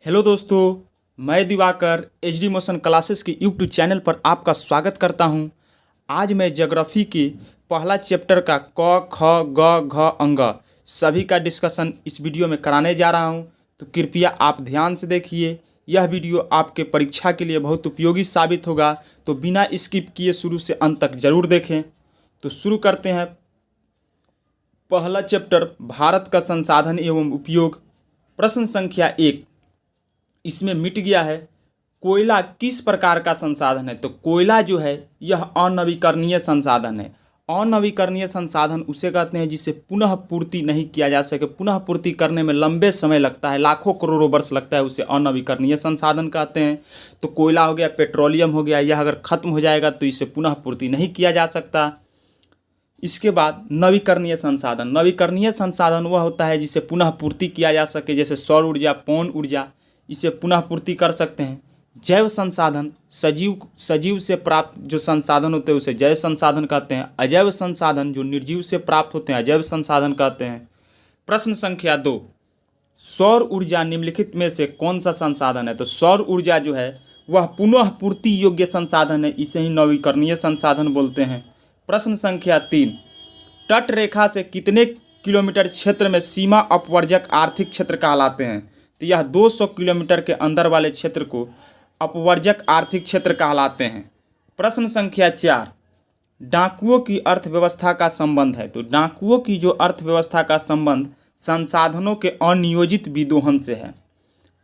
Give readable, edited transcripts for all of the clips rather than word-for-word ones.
Hello दोस्तों, मैं Diwakar HD motion classes के यूट्यूब चैनल पर आपका स्वागत करता हूं। आज मैं ज्योग्राफी के पहला चैप्टर का क ख ग घ अंग सभी का डिस्कशन इस वीडियो में कराने जा रहा हूं, तो कृपया आप ध्यान से देखिए। यह वीडियो आपके परीक्षा के लिए बहुत उपयोगी साबित होगा, तो बिना स्किप किए शुरू से अंत तक जरूर देखें। तो शुरू करते हैं। पहला चैप्टर भारत का संसाधन एवं उपयोग। प्रश्न संख्या 1 इसमें मिट गया है। कोयला किस प्रकार का संसाधन है? तो कोयला जो है यह अनवीकरणीय संसाधन है। अनवीकरणीय संसाधन उसे कहते हैं जिसे पुनः पूर्ति नहीं किया जा सके। पुनः पूर्ति करने में लंबे समय लगता है, लाखों करोड़ों वर्ष लगता है, उसे अनवीकरणीय संसाधन कहते हैं। तो कोयला हो गया, पेट्रोलियम हो गया, यह अगर खत्म हो जाएगा तो इसे पुनः पूर्ति नहीं किया जा सकता। इसके बाद नवीकरणीय संसाधन। नवीकरणीय संसाधन वह होता है जिसे पुनः पूर्ति किया जा सके, जैसे सौर ऊर्जा, पवन ऊर्जा, इसे पुनः पूर्ति कर सकते हैं। जैव संसाधन, सजीव से प्राप्त जो संसाधन होते हैं उसे जैव संसाधन कहते हैं। अजैव संसाधन जो निर्जीव से प्राप्त होते हैं अजैव संसाधन कहते हैं। प्रश्न संख्या 2 सौर ऊर्जा निम्नलिखित में से कौन सा संसाधन है? तो सौर ऊर्जा जो है वह पुनः पूर्ति योग्य संसाधन है, इसे ही नवीकरणीय संसाधन बोलते हैं। प्रश्न संख्या 3 तट रेखा से कितने किलोमीटर क्षेत्र में सीमा अपवर्जक आर्थिक क्षेत्र कहलाते हैं? तो यह 200 किलोमीटर के अंदर वाले क्षेत्र को अपवर्जक आर्थिक क्षेत्र कहलाते हैं। प्रश्न संख्या 4 डाकुओं की अर्थव्यवस्था का संबंध है। तो डाकुओं की जो अर्थव्यवस्था का संबंध संसाधनों के अनियोजित विदोहन से है।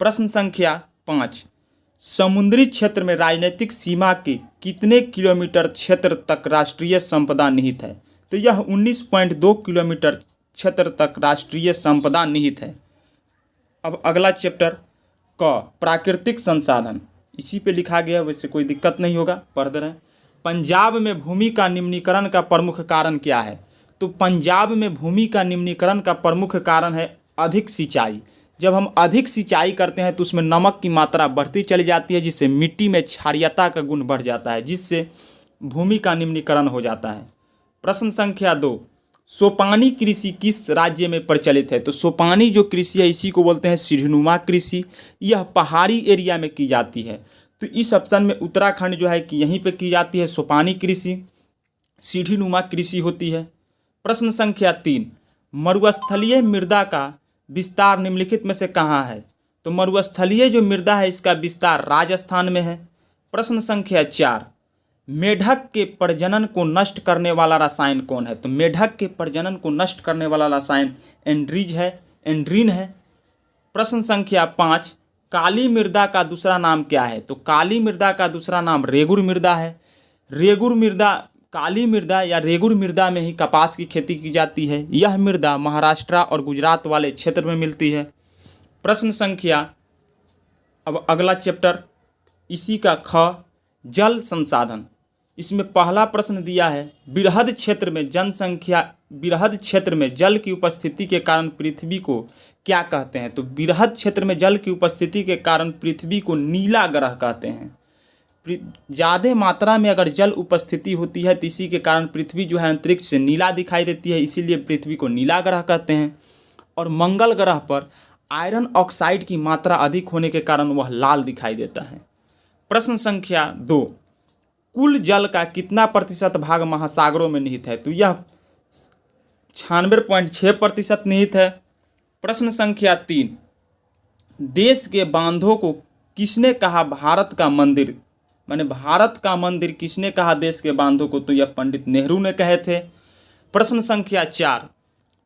प्रश्न संख्या 5 समुद्री क्षेत्र में राजनीतिक सीमा के कितने किलोमीटर क्षेत्र तक राष्ट्रीय संपदा निहित है? तो यह 19.2 किलोमीटर क्षेत्र तक राष्ट्रीय संपदा निहित है। अब अगला चैप्टर क प्राकृतिक संसाधन, इसी पे लिखा गया, वैसे कोई दिक्कत नहीं होगा, पढ़ दे रहे हैं। पंजाब में भूमि का निम्नीकरण का प्रमुख कारण क्या है? तो पंजाब में भूमि का निम्नीकरण का प्रमुख कारण है अधिक सिंचाई। जब हम अधिक सिंचाई करते हैं तो उसमें नमक की मात्रा बढ़ती चली जाती है, जिससे मिट्टी में क्षारीयता का गुण बढ़ जाता है, जिससे भूमि का निम्नीकरण हो जाता है। प्रश्न संख्या 2 सोपानी कृषि किस राज्य में प्रचलित है? तो सोपानी जो कृषि है इसी को बोलते हैं सीढ़ीनुमा कृषि। यह पहाड़ी एरिया में की जाती है। तो इस ऑप्शन में उत्तराखंड जो है कि यहीं पे की जाती है सोपानी कृषि, सीढ़ीनुमा कृषि होती है। प्रश्न संख्या 3 मरुस्थलीय मृदा का विस्तार निम्नलिखित में से कहाँ है? तो मरुस्थलीय जो मृदा है इसका विस्तार राजस्थान में है। प्रश्न संख्या 4 मेढक के प्रजनन को नष्ट करने वाला रसायन कौन है? तो मेढक के प्रजनन को नष्ट करने वाला रसायन एंड्रीन है। प्रश्न संख्या 5 काली मृदा का दूसरा नाम क्या है? तो काली मृदा का दूसरा नाम रेगुर मृदा है। काली मृदा या रेगुर मृदा में ही कपास की खेती की जाती है। यह मृदा महाराष्ट्र और गुजरात वाले क्षेत्र में मिलती है। प्रश्न संख्या, अब अगला चैप्टर इसी का ख जल संसाधन। इसमें पहला प्रश्न दिया है बृहद क्षेत्र में जल की उपस्थिति के कारण पृथ्वी को क्या कहते हैं? तो बृहद क्षेत्र में जल की उपस्थिति के कारण पृथ्वी को नीला ग्रह कहते हैं। ज़्यादा मात्रा में अगर जल उपस्थिति होती है तो इसी के कारण पृथ्वी जो है अंतरिक्ष से नीला दिखाई देती है, इसीलिए पृथ्वी को नीला ग्रह कहते हैं। और मंगल ग्रह पर आयरन ऑक्साइड की मात्रा अधिक होने के कारण वह लाल दिखाई देता है। प्रश्न संख्या 2 कुल जल का कितना प्रतिशत भाग महासागरों में निहित है? तो यह 96.6% निहित है। प्रश्न संख्या 3 देश के बांधों को किसने कहा भारत का मंदिर? माने भारत का मंदिर किसने कहा देश के बांधों को? तो यह पंडित नेहरू ने कहे थे। प्रश्न संख्या 4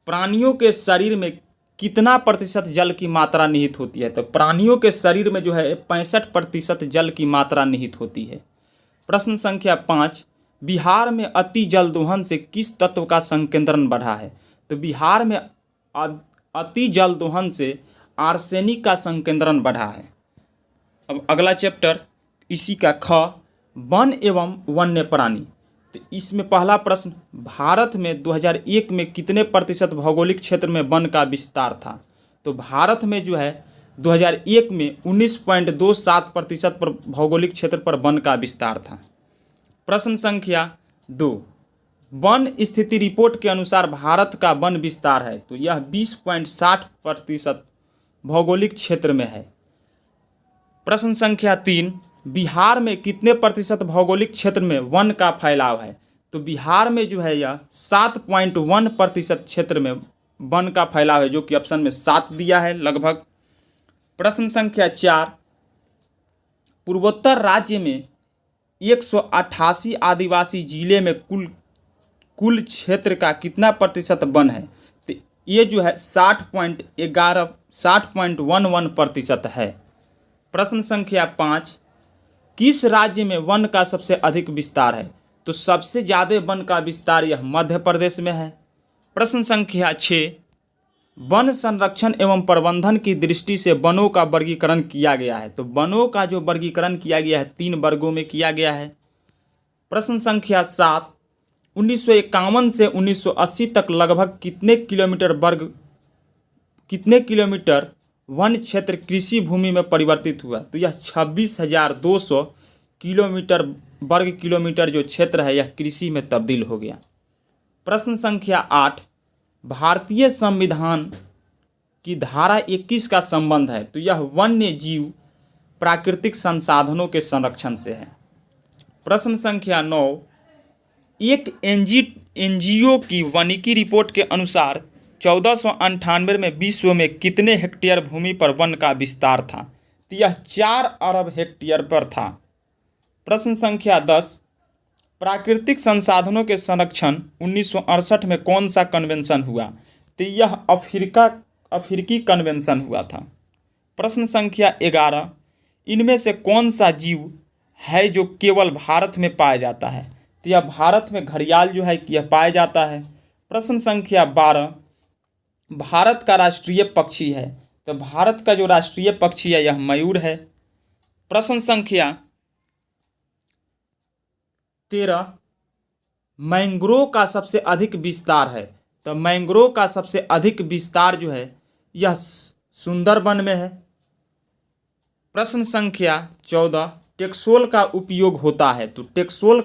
प्राणियों के शरीर में कितना प्रतिशत जल की मात्रा निहित होती है? तो प्राणियों के शरीर में जो है 65% जल की मात्रा निहित होती है। प्रश्न संख्या 5 बिहार में अति जल दोहन से किस तत्व का संकेंद्रण बढ़ा है? तो बिहार में अति जल दोहन से आर्सेनिक का संकेंद्रण बढ़ा है। अब अगला चैप्टर इसी का ख वन एवं वन्य प्राणी। तो इसमें पहला प्रश्न भारत में 2001 में कितने प्रतिशत भौगोलिक क्षेत्र में वन का विस्तार था? तो भारत में जो है 2001 में 19.27% पर भौगोलिक क्षेत्र पर वन का विस्तार था। प्रश्न संख्या 2 वन स्थिति रिपोर्ट के अनुसार भारत का वन विस्तार है, तो यह 20.60% भौगोलिक क्षेत्र में है। प्रश्न संख्या 3, बिहार में कितने प्रतिशत भौगोलिक क्षेत्र में वन का फैलाव है? तो बिहार में जो है यह 7.1% क्षेत्र में वन का फैलाव है, जो कि ऑप्शन में 7 दिया है लगभग। प्रश्न संख्या 4, पूर्वोत्तर राज्य में 188 आदिवासी जिले में कुल क्षेत्र का कितना प्रतिशत वन है? तो ये जो है 60.11% है। प्रश्न संख्या 5, किस राज्य में वन का सबसे अधिक विस्तार है? तो सबसे ज़्यादा वन का विस्तार यह मध्य प्रदेश में है। प्रश्न संख्या 6, वन संरक्षण एवं प्रबंधन की दृष्टि से वनों का वर्गीकरण किया गया है। तो वनों का जो वर्गीकरण किया गया है 3 वर्गों में किया गया है। प्रश्न संख्या 7, 1951 से 1980 तक लगभग कितने किलोमीटर वन क्षेत्र कृषि भूमि में परिवर्तित हुआ? तो यह 26,200 वर्ग किलोमीटर जो क्षेत्र है यह कृषि में तब्दील हो गया। प्रश्न संख्या 8, भारतीय संविधान की धारा 21 का संबंध है? तो यह वन्य जीव प्राकृतिक संसाधनों के संरक्षण से है। प्रश्न संख्या 9, एक एनजीओ की वानिकी रिपोर्ट के अनुसार 1498 में विश्व में कितने हेक्टेयर भूमि पर वन का विस्तार था? तो यह 4 अरब हेक्टेयर पर था। प्रश्न संख्या 10, प्राकृतिक संसाधनों के संरक्षण 1968 में कौन सा कन्वेंशन हुआ? तो यह अफ्रीकी कन्वेंशन हुआ था। प्रश्न संख्या 11, इनमें से कौन सा जीव है जो केवल भारत में पाया जाता है? तो यह भारत में घड़ियाल जो है यह पाया जाता है। प्रश्न संख्या 12, भारत का राष्ट्रीय पक्षी है? तो भारत का जो राष्ट्रीय पक्षी है यह मयूर है। प्रश्न संख्या 13, मैंग्रोव का सबसे अधिक विस्तार है? तो मैंग्रोव का सबसे अधिक विस्तार जो है यह सुंदरबन में है। प्रश्न संख्या 14, टेक्सोल का उपयोग होता है? तो टेक्सोल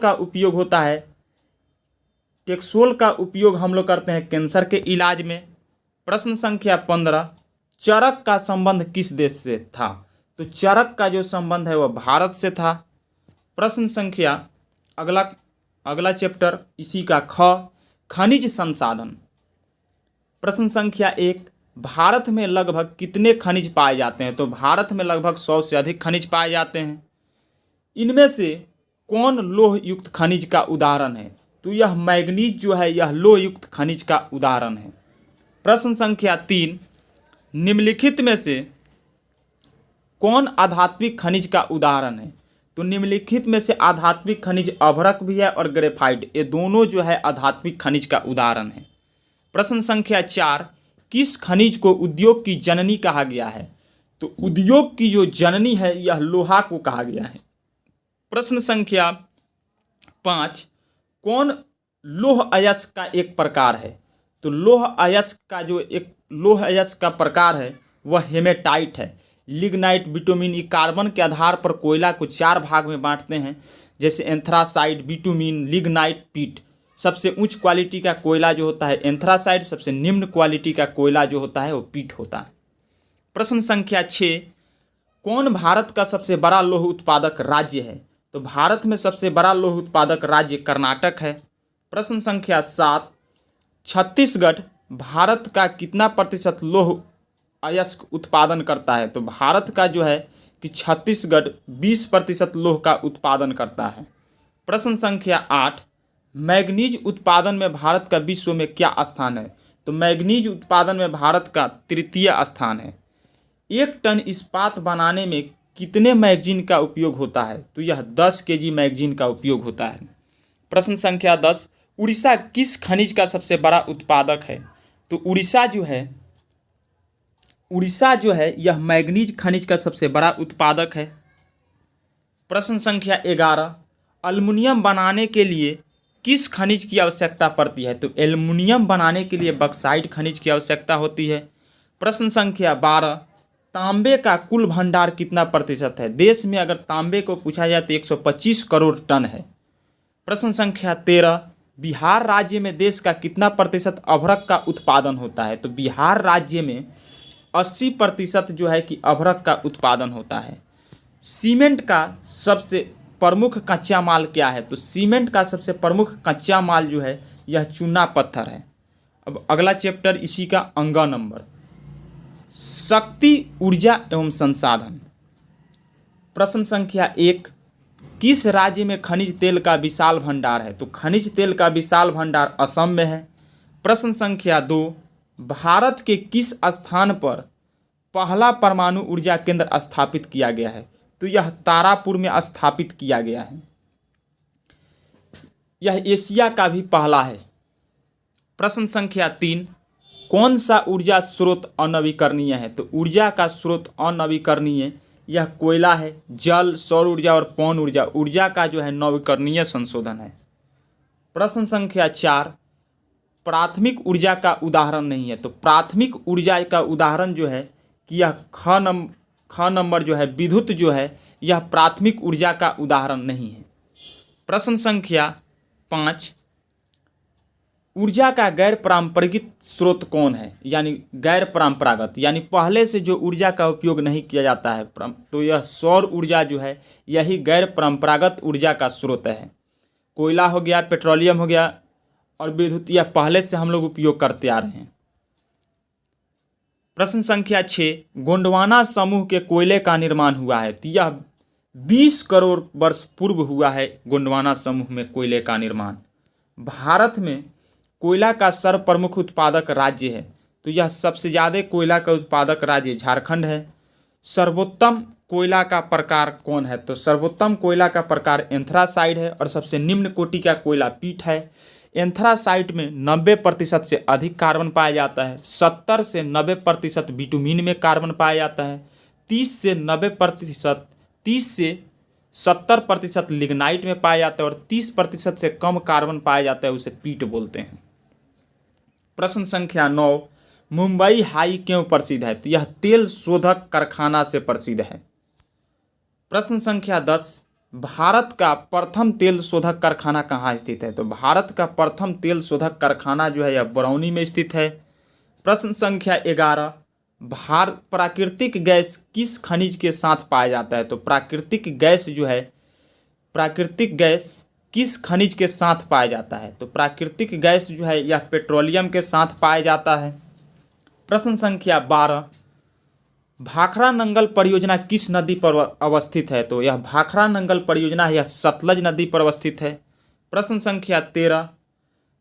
का उपयोग हम लोग करते हैं कैंसर के इलाज में। प्रश्न संख्या 15, चरक का संबंध किस देश से था? तो चरक का जो संबंध है वह भारत से था। प्रश्न संख्या अगला चैप्टर इसी का खनिज संसाधन। प्रश्न संख्या 1, भारत में लगभग कितने खनिज पाए जाते हैं? तो भारत में लगभग 100 से अधिक खनिज पाए जाते हैं। इनमें से कौन लोह युक्त खनिज का उदाहरण है? तो यह मैग्नीज जो है यह लोह युक्त खनिज का उदाहरण है। प्रश्न संख्या 3, निम्नलिखित में से कौन आध्यात्मिक खनिज का उदाहरण है? तो निम्नलिखित में से आध्यात्मिक खनिज अभ्रक भी है और ग्रेफाइट, ये दोनों जो है आध्यात्मिक खनिज का उदाहरण है। प्रश्न संख्या 4, किस खनिज को उद्योग की जननी कहा गया है? तो उद्योग की जो जननी है यह लोहा को कहा गया है। प्रश्न संख्या 5, कौन लौह अयस्क का एक प्रकार है? तो लौह अयस्क का प्रकार है वह हेमेटाइट है। लिग्नाइट, बिटुमिन, कार्बन के आधार पर कोयला को 4 भाग में बांटते हैं, जैसे एंथ्रासाइड, बिटुमिन, लिग्नाइट, पीट। सबसे उच्च क्वालिटी का कोयला जो होता है एंथ्रासाइड, सबसे निम्न क्वालिटी का कोयला जो होता है वो पीट होता है। प्रश्न संख्या 6, कौन भारत का सबसे बड़ा लौह उत्पादक राज्य है? तो भारत में सबसे बड़ा लौह उत्पादक राज्य कर्नाटक है। प्रश्न संख्या 7, छत्तीसगढ़ भारत का कितना प्रतिशत लौह अयस्क उत्पादन करता है? तो भारत का जो है कि छत्तीसगढ़ 20% लौह का उत्पादन करता है। प्रश्न संख्या 8, मैग्नीज उत्पादन में भारत का विश्व में क्या स्थान है? तो मैग्नीज उत्पादन में भारत का 3य स्थान है। 1 टन इस्पात बनाने में कितने मैगजीन का उपयोग होता है? तो यह 10 kg मैगजीन का उपयोग होता है। प्रश्न संख्या 10, उड़ीसा किस खनिज का सबसे बड़ा उत्पादक है? तो उड़ीसा जो है यह मैग्नीज खनिज का सबसे बड़ा उत्पादक है। प्रश्न संख्या 11, एल्युमिनियम बनाने के लिए किस खनिज की आवश्यकता पड़ती है? तो एल्युमिनियम बनाने के लिए बक्साइट खनिज की आवश्यकता होती है। प्रश्न संख्या 12, तांबे का कुल भंडार कितना प्रतिशत है? देश में अगर तांबे को पूछा जाए तो 125 करोड़ टन है। प्रश्न संख्या 13, बिहार राज्य में देश का कितना प्रतिशत अभ्रक का उत्पादन होता है? तो बिहार राज्य में 80% जो है कि अभ्रक का उत्पादन होता है। सीमेंट का सबसे प्रमुख कच्चा माल क्या है? तो सीमेंट का सबसे प्रमुख कच्चा माल जो है यह चूना पत्थर है। अब अगला चैप्टर इसी का अंगा नंबर, शक्ति, ऊर्जा एवं संसाधन। प्रश्न संख्या 1, किस राज्य में खनिज तेल का विशाल भंडार है? तो खनिज तेल का विशाल भंडार असम में है। प्रश्न संख्या 2, भारत के किस स्थान पर पहला परमाणु ऊर्जा केंद्र स्थापित किया गया है? तो यह तारापुर में स्थापित किया गया है। यह एशिया का भी पहला है। प्रश्न संख्या 3, कौन सा ऊर्जा स्रोत अनवीकरणीय है? तो ऊर्जा का स्रोत अनवीकरणीय यह कोयला है। जल, सौर ऊर्जा और पवन ऊर्जा, ऊर्जा का जो है नवीकरणीय संशोधन है। प्रश्न संख्या 4, प्राथमिक ऊर्जा का उदाहरण नहीं है। तो प्राथमिक ऊर्जा का उदाहरण जो है कि यह ख नंबर जो है विद्युत जो है यह प्राथमिक ऊर्जा का उदाहरण नहीं है। प्रश्न संख्या 5, ऊर्जा का गैर पारंपरिक स्रोत कौन है? यानी गैर परंपरागत, यानी पहले से जो ऊर्जा का उपयोग नहीं किया जाता है, तो यह सौर ऊर्जा जो है यही गैर परंपरागत ऊर्जा का स्रोत है। कोयला हो गया, पेट्रोलियम हो गया और विद्युत, यह पहले से हम लोग उपयोग करते आ रहे हैं। प्रश्न संख्या 6, गोंडवाना समूह के कोयले का निर्माण हुआ है। तो यह 20 करोड़ वर्ष पूर्व हुआ है गोंडवाना समूह में कोयले का निर्माण। भारत में कोयला का सर्वप्रमुख उत्पादक राज्य है। तो यह सबसे ज़्यादा कोयला का उत्पादक राज्य झारखंड है। सर्वोत्तम कोयला का प्रकार कौन है? तो सर्वोत्तम कोयला का प्रकार एंथ्रासाइट है और सबसे निम्न कोटि का कोयला पीट है। एंथ्रासाइट में 90% से अधिक कार्बन पाया जाता है। 70 से 90% बिटुमिन में कार्बन पाया जाता है। 30 से 70% लिग्नाइट में पाया जाता है और 30% से कम कार्बन पाया जाता है, उसे पीट बोलते हैं। प्रश्न संख्या 9, मुंबई हाई क्यों प्रसिद्ध है? तो यह तेल शोधक कारखाना से प्रसिद्ध है। प्रश्न संख्या 10, भारत का प्रथम तेल शोधक कारखाना कहाँ स्थित है? तो भारत का प्रथम तेल शोधक कारखाना जो है यह बरौनी में स्थित है। प्रश्न संख्या 11, प्राकृतिक गैस किस खनिज के साथ पाया जाता है? तो प्राकृतिक गैस जो है, प्राकृतिक गैस किस खनिज के साथ पाया जाता है? तो प्राकृतिक गैस जो है यह पेट्रोलियम के साथ पाया जाता है। प्रश्न संख्या 12, भाखड़ा नंगल परियोजना किस नदी पर अवस्थित है? तो यह भाखड़ा नंगल परियोजना यह सतलज नदी पर अवस्थित है। प्रश्न संख्या 13,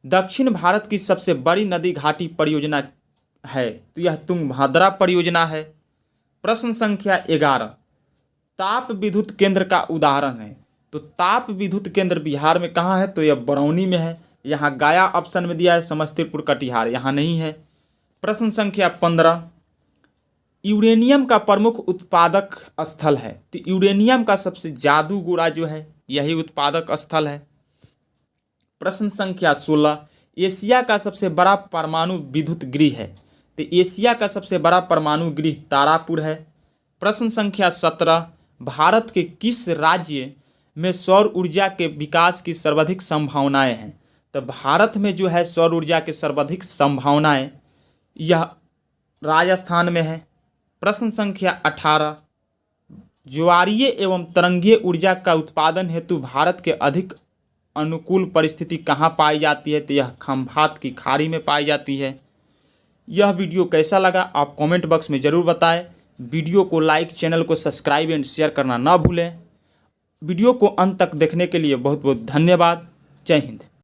दक्षिण भारत की सबसे बड़ी नदी घाटी परियोजना है? तो यह तुंगभद्रा परियोजना है। प्रश्न संख्या 11, ताप विद्युत केंद्र का उदाहरण है? तो ताप विद्युत केंद्र बिहार में कहाँ है? तो यह बरौनी में है। यहाँ गया ऑप्शन में दिया है, समस्तीपुर कटिहार यहाँ नहीं है। प्रश्न संख्या 15, यूरेनियम का प्रमुख उत्पादक स्थल है? तो यूरेनियम का सबसे जादूगोड़ा जो है यही उत्पादक स्थल है। प्रश्न संख्या 16, एशिया का सबसे बड़ा परमाणु विद्युत गृह है? तो एशिया का सबसे बड़ा परमाणु गृह तारापुर है। प्रश्न संख्या 17, भारत के किस राज्य में सौर ऊर्जा के विकास की सर्वाधिक संभावनाएं हैं? तो भारत में जो है सौर ऊर्जा की सर्वाधिक संभावनाएं यह राजस्थान में है। प्रश्न संख्या 18, ज्वारीय एवं तरंगीय ऊर्जा का उत्पादन हेतु भारत के अधिक अनुकूल परिस्थिति कहाँ पाई जाती है? तो यह खंभात की खाड़ी में पाई जाती है। यह वीडियो कैसा लगा आप कमेंट बॉक्स में ज़रूर बताएं। वीडियो को लाइक, चैनल को सब्सक्राइब एंड शेयर करना ना भूलें। वीडियो को अंत तक देखने के लिए बहुत बहुत धन्यवाद। जय हिंद।